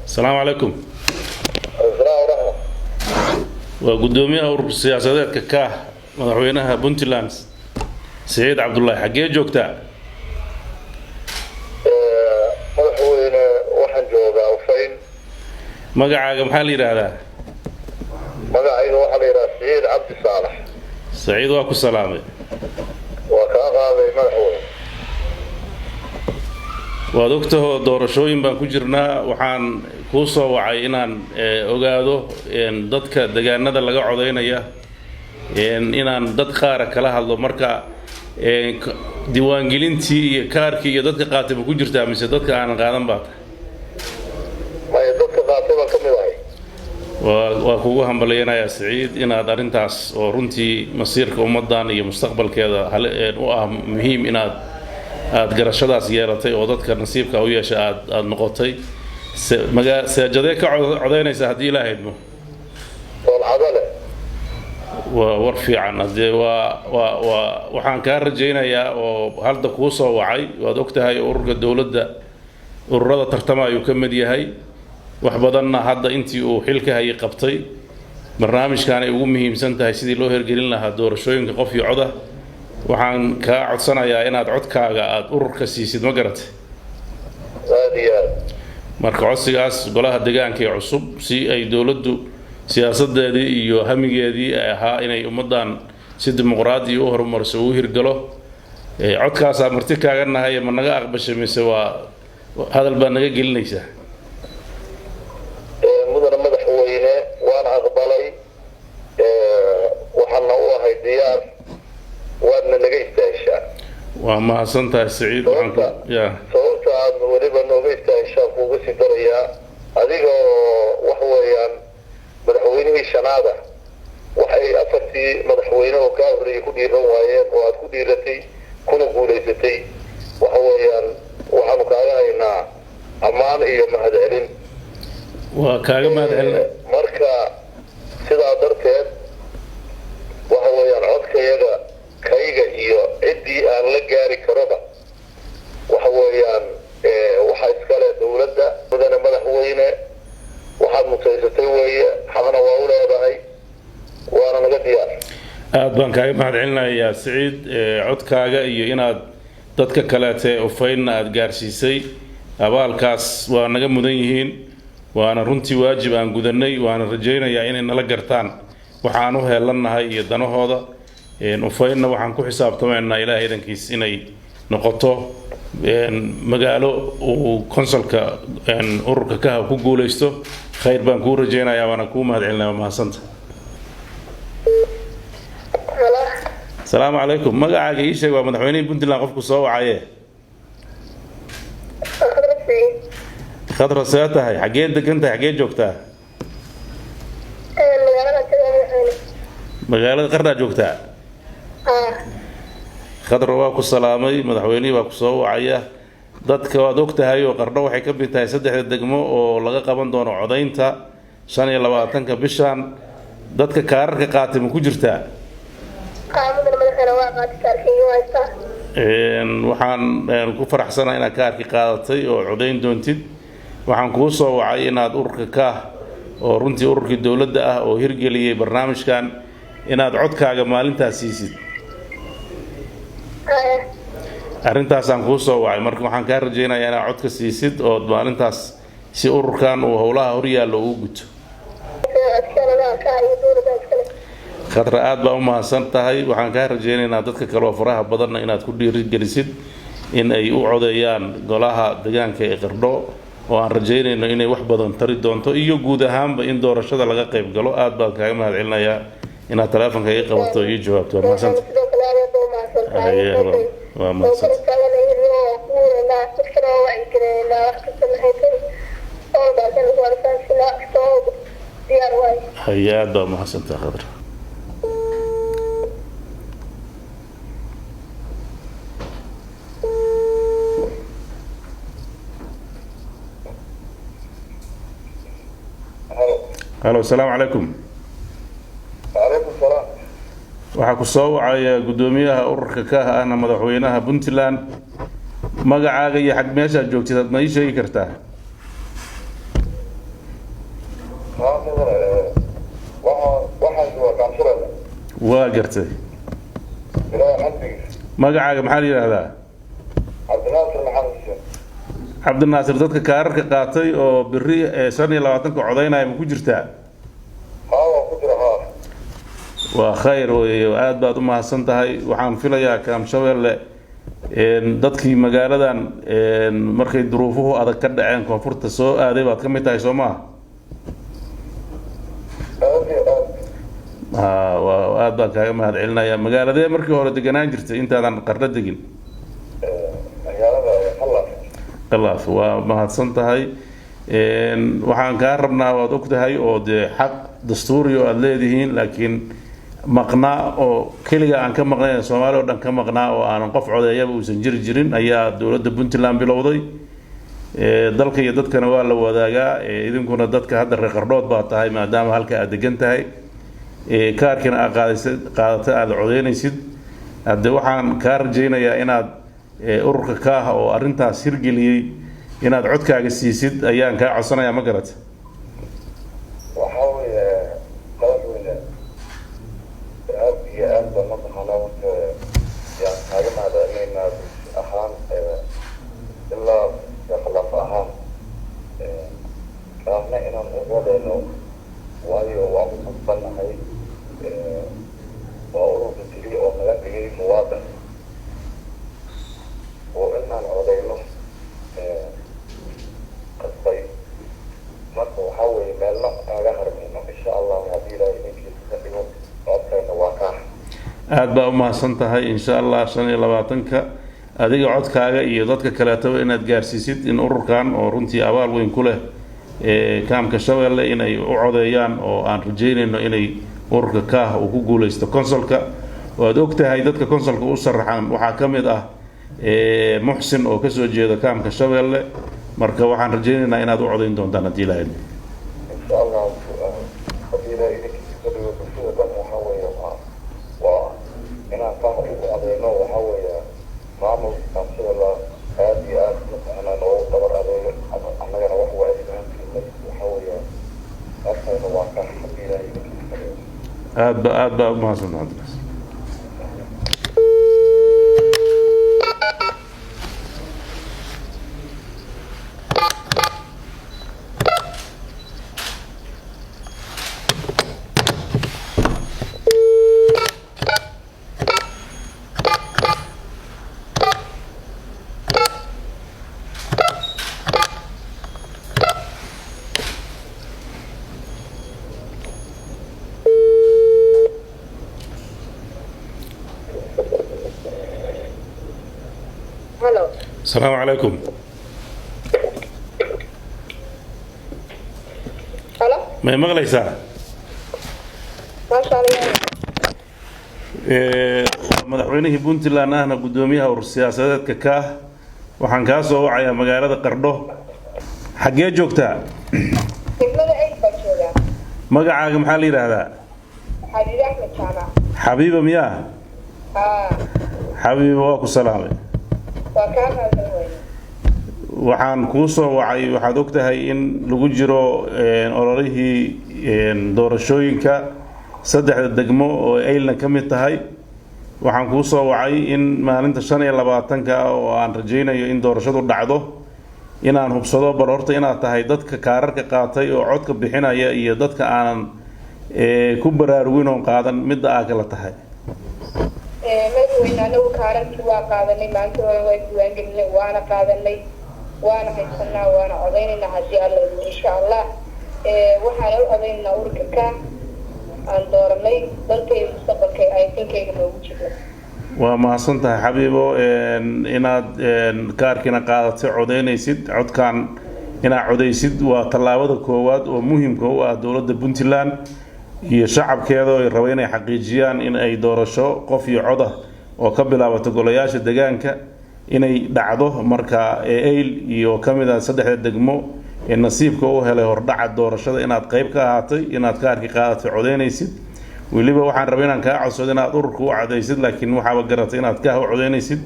السلام عليكم. السلام ورحمة. وقدوميها أورب السياسات ككاه مدحوينها بنتلاند سعيد عبد الله حقيه جوكتا. مدحوين waxaan joogaa Ufayn. magacaaga maxaa la yiraahdaa? magacayga waxa la yiraahdaa Saciid Cabdi Saalax. Saciid waa ku salaamay. waa ka qaaday madaxweyne. waad ogtahay doorashooyin baan ku jirnaa waxaan ku soo wacay inaan ogaado dadka deegaanada laga codeynaya inaan dad qaar kala hadlo marka diiwaangelintii iyo kaarkii iyo dadka qaatay ku jirtaa mise dadka aan qaadan baad way dadka qaatay ka mid ahay waa kugu hambalyeynaya Saciid inaad arintaas oo runtii masiirka ummadan iyo mustaqbalkeeda u ah muhiim inaad garashadaas yeelatay oo dadka nasiibka u yeeshay aad noqotay saajadee ka codeynaysa hadii Ilaahay idmo war fiican hadee waxaan ka rajaynayaa oo halda ku soo wacay waad ogtahay ururka dawladda ururada tartama ayuu ka mid yahay wax badanna hadda intii uu xilka hayay qabtay barnaamijkan ay ugu muhiimsan tahay sidii loo hirgelin lahaa doorashooyinka qof iyo coda waxaan ka codsanayaa inaad codkaaga aad ururka siisid ma garatay marka codsigaas golaha deegaanka ee cusub si ay dawladdu siyaasadeedii iyo hamigeedii ahaa inay ummadan si dimuqraadi u horumariso oo hirgalo codkaas marti kaaga nahay ma naga aqbashay mise waa hadal baa naga gelinaysaa mudana madaxweyne waan aqbalay waxaan u ahay diyaar waadna naga istaashaa waa mahadsantahay Saciid waxaan sababta aad waliba nooga istaashaa kuugu sii darayaa adiga wax weeyaan madaxweynihii shanaada waxay afartii madaxweyne oo ka horreeyay ku dhiiran waayeen oo aad ku dhiiratay kuna guulaysatay waxa weeyaan waxaanu kaaga haynaa ammaan iyo mahadcelin waa kaaga mahadcelin marka sidaa darteed waxa weeyaan codkayaga kayga iyo ciddii aan la gaari karoba waxa weeyaan waxa iskale dawladda mudane madaxweyne waxaad mutaysatay weeye xaqna waa u leedahay waana naga diyaar aad baan kaaga mahadcelinayaa Saciid codkaaga iyo inaad dadka kaleete Ufayn aad gaarsiisay abaalkaas waa naga mudan yihiin waana runtii waajib aan gudanay waana rajaynayaa inay nala gartaan waxaan u heelanahay iyo danahooda Ufaynna waxaan ku xisaabtamaynaa Ilaahay idankiis inay noqoto magaalo uu konsolka ururka ka ku guuleysto khayr baan ku rajaynayaa waana ku mahadcelinayaa mahasanta السلام عليكم magacaaga ii sheeg waa madaxweynaha Puntland qofku soo wacaye khadra saatahay xagee degantahay xagee joogtaa magaalada qarna joogtaa khadra waa ku salaamay madaxweynaha waa ku soo wacaya dadka waad ogtahay oo qarno waxay ka mid tahay saddexda degmo oo laga qaban doono codeynta 25 bishan dadka kaararka qaatay ma ku jirtaa waxaan ku faraxsanahay inaad kaarkii qaadatay oo codeyn doontid waxaan kuu soo wacay inaad ururka ka oo runtii ururkii dawladda ah oo hirgeliyay barnaamijkan inaad codkaaga maalintaas siisid arrintaas aan kuu soo wacay marka waxaan ka rajaynayaa inaad codka siisid oo maalintaas si ururkan uu howlaha hor yaalo uu guto khadra aad baa u mahadsan tahay waxaan ka rajaynaynaa dadka kale oo faraha badan inaad ku dhiirigelisid in ay u codeeyaan golaha deegaanka ee Qardho oo aan rajaynayno inay wax badan tari doonto iyo guud ahaanba in doorashada laga qayb galo aad baan kaaga mahadcelinayaa inaad telefoonka iga qabato iyo jawaabto waa mahadsan hayaad baa mahadsantahay khadra هلا السلام عليكم. وعليكم السلام. waxaa ku soo wacay gudoomiyaha ururka ka ahna madaxweynaha Puntland magacaaga iyo xag meeshaad joogtid aad ma ii sheegi kartaa waa gartay magacaaga maxaa la yidhaahdaa cabdinaasir dadka kaararka qaatay oo biri 25 codaynaya ma ku jirtaa waa khayr weeye aad baad u mahadsan tahay waxaan filayaa kaamshabeelle dadkii magaaladan markay duruufuhu adag ka dhaceen koonfurta soo aaday baad ka mid tahay soo maaha aad baan kaaga mahad celinayaa magaaladee markii hore deganaan jirtay intaadan qarno degin qalaaf waa mahadsan tahay waxaan kaa rabnaa waad ogtahay oo dee xaq dastuuri oo aad leedihiin laakiin maqnaa oo keliga aan ka maqnayn Soomaaliya oo dhan ka maqnaa oo aan qof codeeyaba uusan jiri jirin ayaa dawladda Puntland bilowday dalka iyo dadkana waa la wadaagaa idinkuna dadka hadda reer Qardhood baa tahay maadaama halka aad degan tahay kaarkina aad qaadatay aad codeynaysid hadda waxaan ka rajaynayaa inaad ururka ka oo arintaas hirgeliyay inaad codkaaga siisid ayaan ka codsanayaa ma garat aad baa u mahadsan tahay insha Allah 25ka adiga codkaaga iyo dadka kale inaad gaarsiisid in ururkan oo runtii abaal weyn ku leh kaamka Shabeelle inay u codeeyaan oo aan rajaynayno inay ururka ka uu ku guuleysto konsolka waad ogtahay dadka konsolka u sharaxan waxa kamid ah Muxsin oo ka soo jeeda kaamka Shabeelle marka waxaan rajaynaynaa inaad u codeyn doontaan hadii la helo insha Allah aad baa u mahadsantahay السلام عليكم. هلا. ما مغليسا. ما شاء الله. madaxweynaha Puntland ahna gudoomiyaha urur siyaasadeedka ka waxaan ka soo wacaya magaalada Qardho xagee joogtaa degmada ay baa jooga magacaaga maxaa la yiraahdaa Xabiiba Ahmed Jaamac Xabiiba miyaa Xabiiba waa ku salaamay waxaan ku soo wacay waxaad ogtahay in lagu jiro ololihii doorashooyinka saddexda degmo oo ayna ka mid tahay waxaan ku soo wacay in maalinta 25ka oo aan rajaynayo in doorashadu dhacdo inaan hubsado bal horta inaad tahay dadka kaararka qaatay oo codka bixinaya iyo dadka aanan ku baraarugin oo qaadan mid aad kala tahay madaxweynaha uu kaararkii waa qaadanay maanta waa diiwaangelinay waana qaadanay waana haysanaa waana codeynayna haddii alla insha Allah waxaan u codeynaa ururka ka aan dooranay dalkay mustaqbalkay ay tinkayga loogu jiro waa mahadsan tahay Xabiibo inaad kaarkina qaadatay codeynaysid codkan inaad codeysid waa tallaabada koowaad oo muhiimka u ah dawladda Puntland iyo shacabkeeda ay rabaan inay xaqiijiyaan in ay doorasho qof iyo cod ah oo ka bilaabato golayaasha deegaanka inay dhacdo marka ayl iyo kamida saddexda degmo ee nasiibka u helay hordhaca doorashada inaad qayb ka ahaatay inaad kaarkii qaadatay codeynaysid waliba waxaan rabaa inaan ka codsado inaad ururka u cadeysid laakiin waxaaba garatay inaad ka codeynaysid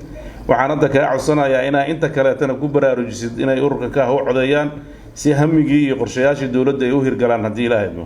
waxaan hadda kaa codsanayaa inaa inta kaleetana ku baraarujisid inay ururka ka u codeeyaan si hamigii iyo qorshayaashii dowladda ay u hirgalaan haddii ilaahay idmo